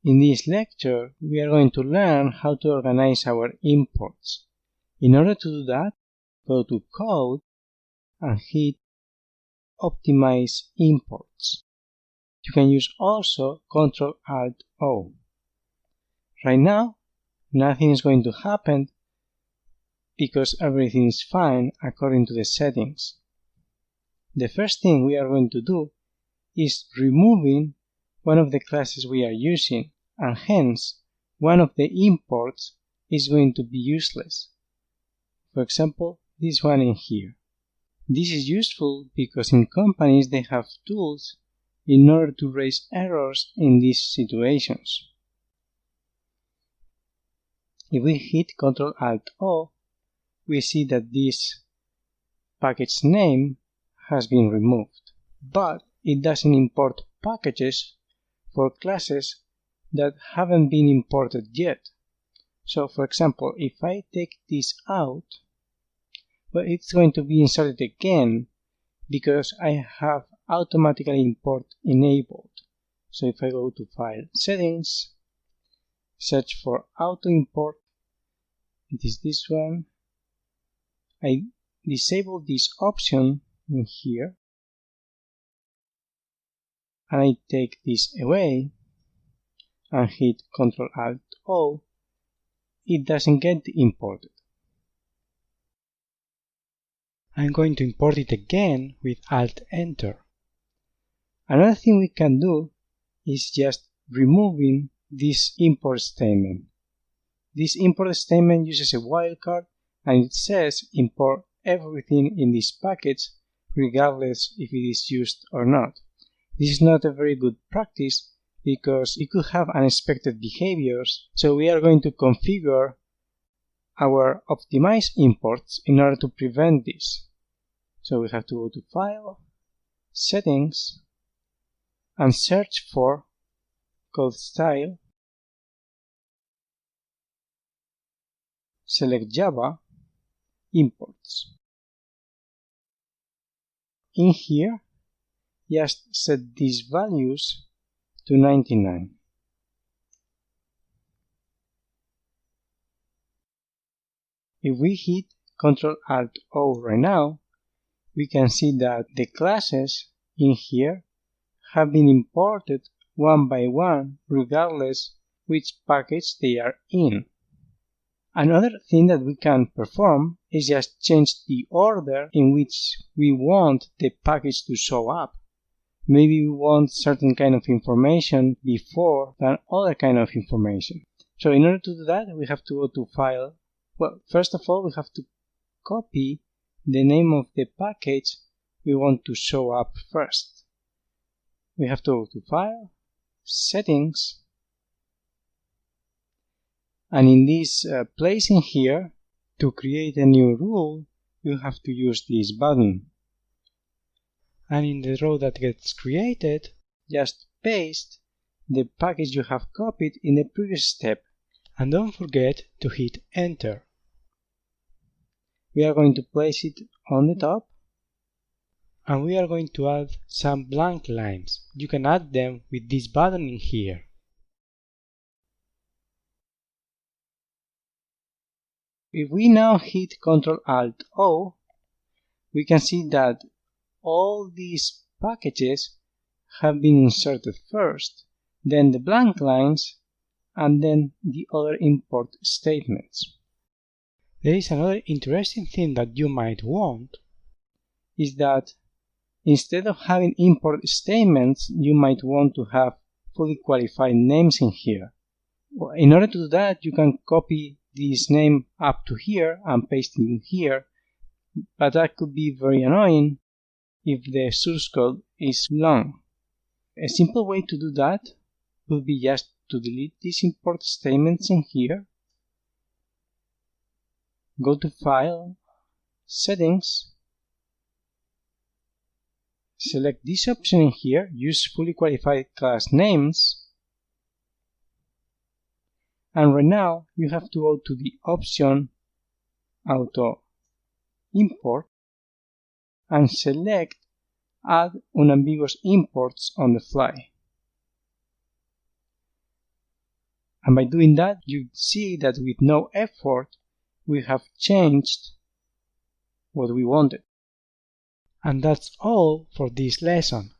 In this lecture, we are going to learn how to organize our imports. In order to do that, go to Code and hit Optimize Imports. You can use also Ctrl-Alt-O. Right now, nothing is going to happen because everything is fine according to the settings. The first thing we are going to do is removing one of the classes we are using, and hence one of the imports is going to be useless. For example, this one in here. This is useful because in companies they have tools in order to raise errors in these situations. If we hit Ctrl-Alt-O, we see that this package name has been removed, but it doesn't import packages for classes that haven't been imported yet. So for example, if I take this out, well, it's going to be inserted again because I have automatically import enabled. So if I go to File, Settings, search for Auto Import, it is this one. I disable this option in here, and I take this away and hit Ctrl-Alt-O, it doesn't get imported. I'm going to import it again with Alt-Enter. Another thing we can do is just removing this import statement. This import statement uses a wildcard and it says import everything in this package regardless if it is used or not. This is not a very good practice because it could have unexpected behaviors, so we are going to configure our optimized imports in order to prevent this. So we have to go to File, Settings, and search for Code Style, select Java, Imports. In here, just set these values to 99. If we hit Ctrl-Alt-O right now, we can see that the classes in here have been imported one by one regardless which package they are in. Another thing that we can perform is just change the order in which we want the package to show up. Maybe we want certain kind of information before than other kind of information. So in order to do that, we have to go to File. Well, first of all, we have to copy the name of the package we want to show up first. We have to go to File, Settings, and in this place in here, to create a new rule, you have to use this button. And in the row that gets created, just paste the package you have copied in the previous step. And don't forget to hit Enter. We are going to place it on the top. And we are going to add some blank lines. You can add them with this button in here. If we now hit Ctrl-Alt-O, we can see that all these packages have been inserted first, then the blank lines, and then the other import statements. There is another interesting thing that you might want, is that instead of having import statements, you might want to have fully qualified names in here. In order to do that, you can copy this name up to here and paste it in here, but that could be very annoying if the source code is long. A simple way to do that would be just to delete these import statements in here, go to File, Settings, select this option in here, use fully qualified class names, and right now you have to go to the option Auto Import and select Add unambiguous imports on the fly. And by doing that, you see that with no effort, we have changed what we wanted. And that's all for this lesson.